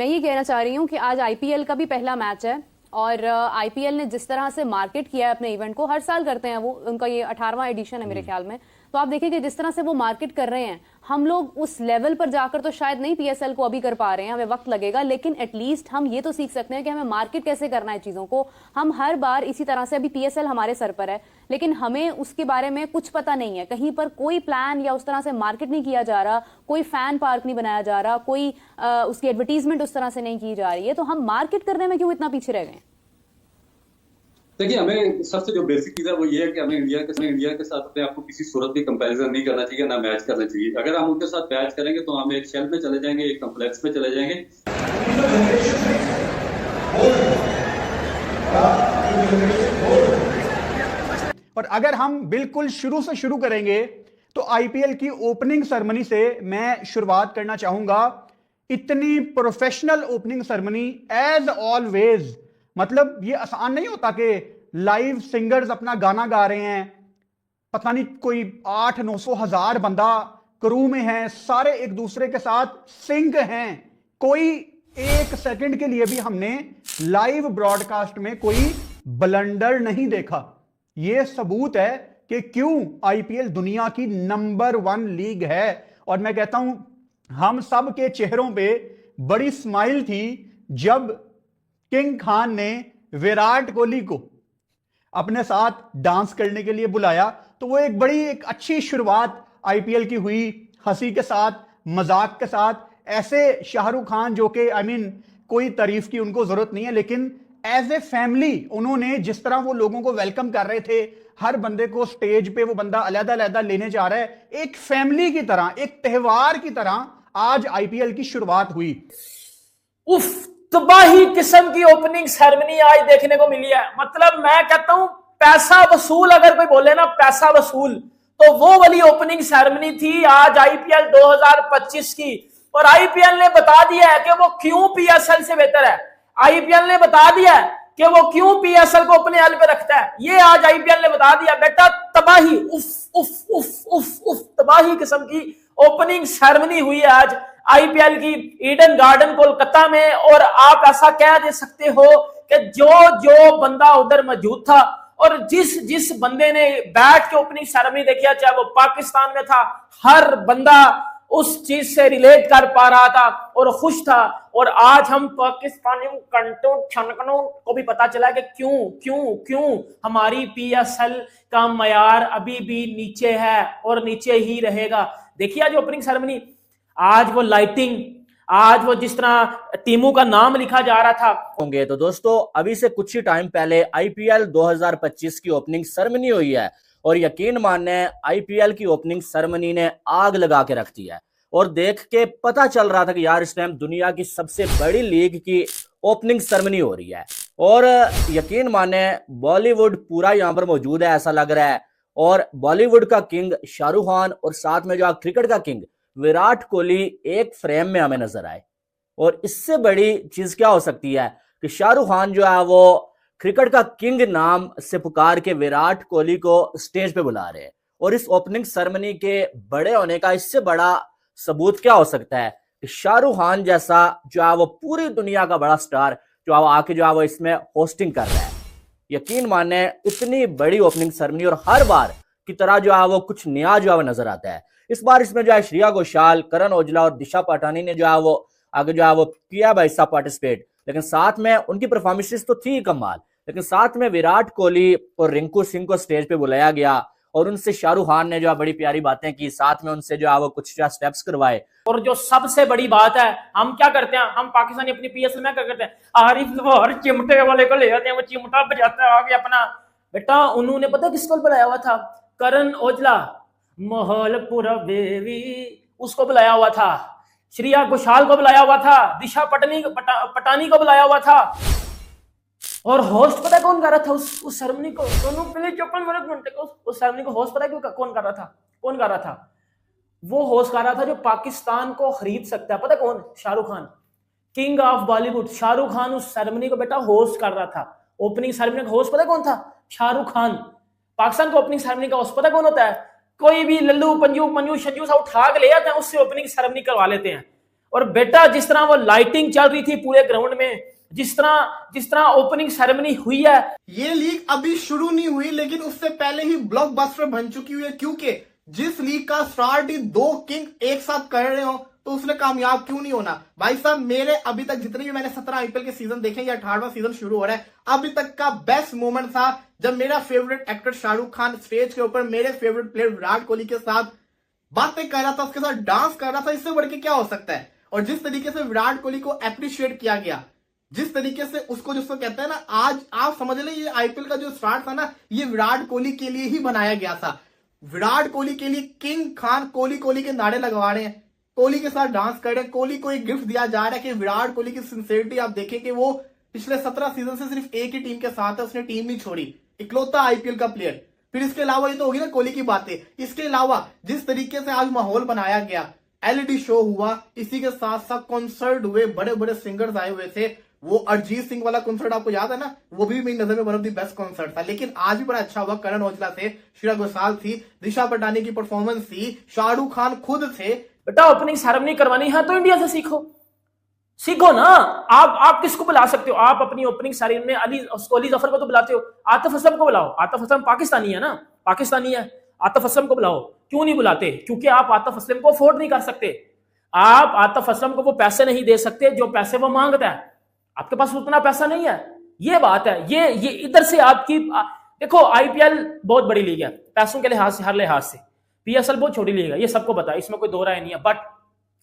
मैं ये कहना चाह रही हूँ कि आज आईपीएल का भी पहला मैच है और आईपीएल ने जिस तरह से मार्केट किया है अपने इवेंट को, हर साल करते हैं वो, उनका ये 18वां एडिशन है मेरे ख्याल में। तो आप देखिए कि जिस तरह से वो मार्केट कर रहे हैं, हम लोग उस लेवल पर जाकर तो शायद नहीं पीएसएल को अभी कर पा रहे हैं, हमें वक्त लगेगा, लेकिन एटलीस्ट हम ये तो सीख सकते हैं कि हमें मार्केट कैसे करना है चीजों को। हम हर बार इसी तरह से, अभी पीएसएल हमारे सर पर है लेकिन हमें उसके बारे में कुछ पता नहीं है, कहीं पर कोई प्लान या उस तरह से मार्केट नहीं किया जा रहा, कोई फैन पार्क नहीं बनाया जा रहा, कोई उसकी एडवर्टीजमेंट उस तरह से नहीं की जा रही है, तो हम मार्केट करने में क्यों इतना पीछे रह गए? देखिए, हमें सबसे जो बेसिक चीज है वो ये है कि हमें इंडिया के साथ अपने आप को किसी सूरत भी कंपैरिजन नहीं करना चाहिए, ना मैच करना चाहिए। अगर हम उनके साथ मैच करेंगे तो हम एक शेल में चले जाएंगे, एक कम्प्लेक्स में चले जाएंगे। और अगर हम बिल्कुल शुरू से शुरू करेंगे तो आईपीएल की ओपनिंग सेरेमनी से मैं शुरुआत करना चाहूंगा। इतनी professional opening ceremony as always. मतलब ये आसान नहीं होता कि लाइव सिंगर्स अपना गाना गा रहे हैं, पता नहीं कोई 800-900 बंदा क्रू में है, सारे एक दूसरे के साथ सिंक हैं। कोई एक सेकंड के लिए भी हमने लाइव ब्रॉडकास्ट में कोई ब्लंडर नहीं देखा। यह सबूत है कि क्यों आईपीएल दुनिया की नंबर 1 लीग है। और मैं कहता हूं, हम सब के चेहरों पे बड़ी स्माइल थी जब किंग खान ने विराट कोहली को अपने साथ डांस करने के लिए बुलाया। तो वो एक अच्छी शुरुआत आईपीएल की हुई, हंसी के साथ, मजाक के साथ। ऐसे शाहरुख खान जो कि कोई तारीफ की उनको जरूरत नहीं है, लेकिन एज ए फैमिली उन्होंने जिस तरह वो लोगों को वेलकम कर रहे थे, हर बंदे को स्टेज पे वो बंदा अलग-अलग लेने जा रहा है, एक फैमिली की तरह, एक त्योहार की तरह आज आईपीएल की शुरुआत हुई। उफ, तबाही किस्म की ओपनिंग सेरेमनी आज देखने को मिली है। मतलब मैं कहता हूं, पैसा वसूल, अगर कोई बोले ना पैसा वसूल, तो वो वाली ओपनिंग सेरेमनी थी आज आईपीएल 2025 की। और आईपीएल ने बता दिया है कि वो क्यों पीएसएल से बेहतर है। आईपीएल ने बता दिया है कि वो क्यों पीएसएल को अपने हल पे रखता है। ये आज आईपीएल ने बता दिया। बेटा, तबाही, उफ उफ उफ उफ उफ, तबाही किस्म की ओपनिंग सेरेमनी हुई है आज आईपीएल की ईडन गार्डन कोलकाता में। और आप ऐसा कह दे सकते हो कि जो बंदा उधर मौजूद था और जिस बंदे ने बैठ के ओपनिंग सेरेमनी देखी, चाहे वो पाकिस्तान में था, हर बंदा उस चीज से रिलेट कर पा रहा था और खुश था। और आज हम पाकिस्तानियों छनकनों को भी पता चला कि क्यों हमारी पीएसएल का मयार अभी भी नीचे है और नीचे ही रहेगा। देखिए आज ओपनिंग सेरेमनी, आज वो लाइटिंग, आज वो जिस तरह टीमों का नाम लिखा जा रहा था होंगे। तो दोस्तों, अभी से कुछ ही टाइम पहले आईपीएल 2025 की ओपनिंग सेरेमनी हुई है और यकीन माने आईपीएल की ओपनिंग सेरेमनी ने आग लगा के रख दी है। और देख के पता चल रहा था कि यार इस टाइम दुनिया की सबसे बड़ी लीग की ओपनिंग सेरेमनी हो रही है। और यकीन माने बॉलीवुड पूरा यहां पर मौजूद है, ऐसा लग रहा है। और बॉलीवुड का किंग शाहरुख खान और साथ में जो क्रिकेट का किंग विराट कोहली एक फ्रेम में हमें नजर आए। और इससे बड़ी चीज क्या हो सकती है कि शाहरुख खान जो है वो क्रिकेट का किंग नाम से पुकार के विराट कोहली को स्टेज पे बुला रहे हैं। और इस ओपनिंग सेरेमनी के बड़े होने का इससे बड़ा सबूत क्या हो सकता है कि शाहरुख खान जैसा जो है वो पूरी दुनिया का बड़ा स्टार जो है आके जो है वो इसमें होस्टिंग कर रहा है। यकीन माने इतनी बड़ी ओपनिंग सेरेमनी और हर बार की तरह जो है वो कुछ नया जो है वो नजर आता है। इस बार इसमें जो है श्रेया घोषाल, करण औजला और दिशा पटानी ने जो है वो आगे जो है वो किया भाई साहब पार्टिसिपेट। लेकिन साथ में उनकी परफॉर्मेंसेस तो थी कमाल, लेकिन साथ में विराट कोहली और रिंकू सिंह को स्टेज पे बुलाया गया और उनसे शाहरुख खान ने जो है बड़ी प्यारी बातें की, साथ में उनसे जो है वो कुछ स्टेप्स करवाए। और जो सबसे बड़ी बात है, हम क्या करते हैं, हम पाकिस्तानी अपनी पीएसएल में क्या करते हैं, आरिफ नवार चिमटे वाले को ले जाते हैं, वो चिमटा बजाता है आगे अपना। बेटा, उन्होंने पता किसको बुलाया हुआ था? करण औजला, माहौल पूरा बेबी, उसको बुलाया हुआ था। श्रेया घोषाल को बुलाया हुआ था, दिशा पटानी को बुलाया हुआ था। और होस्ट पता है कौन कर रहा था उस सेरेमनी को? दोनों पहले 54 घंटे को उस सेरेमनी को होस्ट पता है कौन कर रहा था? वो होस्ट कर रहा था जो पाकिस्तान को खरीद सकता है। पता कौन? Shahrukh Khan, king of Bollywood. Shahrukh Khan उस सेरेमनी को बेटा होस्ट कर रहा था। ओपनिंग सेरेमनी का होस्ट पता कौन था? शाहरुख खान। पाकिस्तान को ओपनिंग सेरेमनी का होस्ट पता कौन होता है? कोई भी लल्लू पंजू शंजू सा उठा के ले आते हैं, उससे ओपनिंग सेरेमनी करवा लेते हैं। और बेटा जिस तरह वो लाइटिंग चल रही थी पूरे ग्राउंड में, जिस तरह ओपनिंग सेरेमनी हुई है, ये लीग अभी शुरू नहीं हुई लेकिन उससे पहले ही ब्लॉकबस्टर बन चुकी हुई है, क्योंकि जिस लीग का स्टार्ट ही 2 किंग एक साथ कर रहे हो तो उसने कामयाब क्यों नहीं होना। भाई साहब, मेरे अभी तक जितने भी मैंने 17 आईपीएल के सीजन देखे, या 18वां सीजन शुरू हो रहा है, अभी तक का बेस्ट मोमेंट था जब मेरा favourite actor Shahrukh Khan stage के ऊपर मेरे फेवरेट प्लेयर विराट कोहली के साथ बातें कर रहा था, उसके साथ डांस कर रहा था। इससे बढ़ के क्या हो सकता है। और जिस तरीके से विराट कोहली को अप्रिशिएट किया गया, जिस तरीके से उसको जिसको कहते हैं ना, आज आप समझ लें ये आईपीएल का जो स्टार्ट था ना, ये विराट कोहली के लिए ही बनाया गया था। विराट कोहली के लिए किंग खान कोहली के नारे लगवा रहे हैं, कोहली के साथ डांस कर रहे हैं, कोहली को एक गिफ्ट दिया जा रहा है कि विराट कोहली की सिंसियरिटी आप देखें कि वो पिछले 17 सीजन से सिर्फ एक ही टीम के साथ है, उसने टीम नहीं छोड़ी, इकलौता आईपीएल का प्लेयर। फिर इसके अलावा ये तो होगी ना कोहली की बातें, इसके अलावा जिस तरीके से आज माहौल बनाया गया, एलईडी शो हुआ, इसी के साथ साथ कॉन्सर्ट हुए, बड़े बड़े सिंगर्स आए हुए थे। वो अरिजीत सिंह वाला कॉन्सर्ट आपको याद है ना, वो भी मेरी नजर में one of the best concert था। लेकिन आज भी बड़ा अच्छा हुआ, करण औजला थे, श्रेया घोषाल थी, दिशा पटानी की परफॉर्मेंस थी, शाहरुख खान खुद थे। बेटा ओपनिंग सेरेमनी करवानी है तो इंडिया से सीखो ना। आप किसको बुला सकते हो? आप अपनी ओपनिंग सेरेमनी में अली जफर को तो बुलाते हो, आतिफ असलम को बुलाओ। आतिफ असलम पाकिस्तानी है ना, पाकिस्तानी है, आतिफ असलम को बुलाओ। क्यों नहीं बुलाते? क्योंकि आप आतिफ असलम को अफोर्ड नहीं कर सकते। आप आतिफ असलम को वो पैसे नहीं दे सकते जो पैसे वो मांगता है, आपके पास उतना पैसा नहीं है। ये बात है, ये इधर से आपकी देखो, आईपीएल बहुत बड़ी लीग है पैसों के लिहाज से, हर लिहाज से। पीएसएल बहुत छोटी लीग है, ये सबको पता है, इसमें कोई दो राय नहीं है। बट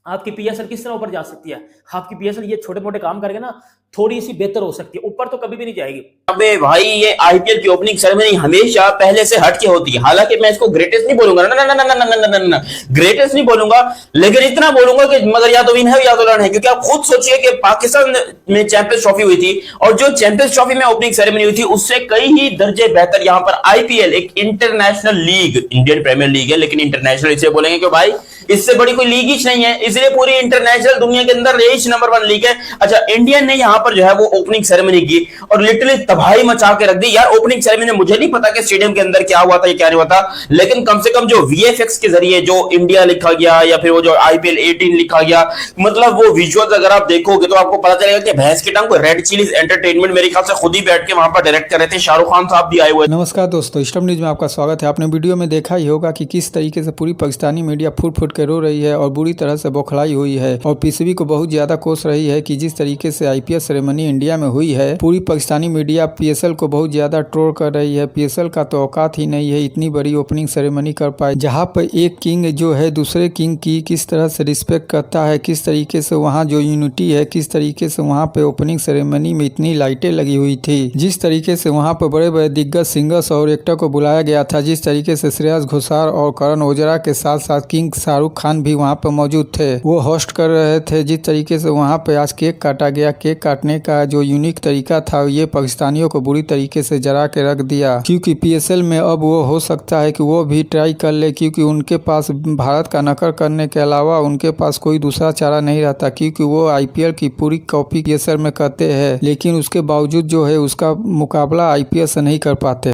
आपकी पीएसएल किस तरह ऊपर जा सकती है? आपकी पीएसएल ये छोटे मोटे काम करके ना थोड़ी सी बेहतर हो सकती है, ऊपर तो कभी भी नहीं जाएगी। अबे भाई, ये आईपीएल की ओपनिंग सेरेमनी हमेशा पहले से हट के होती है। हालांकि मैं इसको ग्रेटेस्ट नहीं बोलूंगा, ना ना ना ना ना ना ना, ग्रेटेस्ट नहीं बोलूंगा, लेकिन इतना बोलूंगा कि मगर या तो विन है या तो लर्न है। क्योंकि आप खुद सोचिए कि पाकिस्तान में चैंपियंस ट्रॉफी हुई थी, और जो चैंपियंस ट्रॉफी में ओपनिंग सेरेमनी हुई थी उससे कई ही दर्जे बेहतर यहाँ पर आईपीएल, एक international league, Indian Premier League है लेकिन इंटरनेशनल इसलिए बोलेंगे कि भाई इससे बड़ी कोई लीग ही नहीं है, इसलिए पूरी इंटरनेशनल दुनिया के अंदर यही नंबर 1 लीग है। अच्छा, इंडियन ने यहाँ पर जो है वो ओपनिंग सेरेमनी की और लिटरली तबाही मचा के रख दी यार। ओपनिंग सेरेमनी मुझे नहीं पता कि स्टेडियम के अंदर क्या हुआ था, क्या नहीं हुआ था, लेकिन कम से कम जो वीएफएक्स के जरिए जो इंडिया लिखा गया या फिर वो जो आईपीएल 18 लिखा गया, मतलब वो विजुअल्स अगर आप देखोगे तो आपको पता चलेगा कि भैंस की टांग को रेड चिलीज एंटरटेनमेंट मेरे ख्याल से खुद ही बैठ के वहां पर डायरेक्ट कर रहे थे, शाहरुख खान साहब भी आए हुए। नमस्कार दोस्तों, स्टम न्यूज में आपका स्वागत है। आपने वीडियो में देखा ही होगा कि किस तरीके से पूरी पाकिस्तानी मीडिया फुट फुट के रो रही है और बुरी तरह से बौखलाई हुई है, और पीसीबी को बहुत ज्यादा कोस रही है कि जिस तरीके से आईपीएल सेरेमनी इंडिया में हुई है, पूरी पाकिस्तानी मीडिया पीएसएल को बहुत ज्यादा ट्रोल कर रही है। पीएसएल का तो औकात ही नहीं है इतनी बड़ी ओपनिंग सेरेमनी कर पाए, जहां पर एक किंग जो है दूसरे किंग की किस तरह से रिस्पेक्ट करता है, किस तरीके से वहां जो यूनिटी है, किस तरीके से वहां पे ओपनिंग सेरेमनी में इतनी लाइटें लगी हुई थी, जिस तरीके से वहां पर बड़े बड़े दिग्गज सिंगर्स और एक्टर को बुलाया गया था, जिस तरीके से श्रेया घोषाल और करण औजला के साथ साथ किंग शाहरुख खान भी वहां पर मौजूद थे, वो होस्ट कर रहे थे। जिस तरीके से वहां पे आज केक काटा गया, केक काटने का जो यूनिक तरीका था ये पाकिस्तानियों को बुरी तरीके से जरा के रख दिया। क्योंकि पीएसएल में अब वो हो सकता है कि वो भी ट्राई कर ले, क्योंकि उनके पास भारत का नकल करने के अलावा उनके पास कोई दूसरा चारा नहीं रहता, क्योंकि वो आईपीएल की पूरी कॉपी पीएसएल में करते हैं, लेकिन उसके बावजूद जो है उसका मुकाबला आईपीएल से नहीं कर पाते।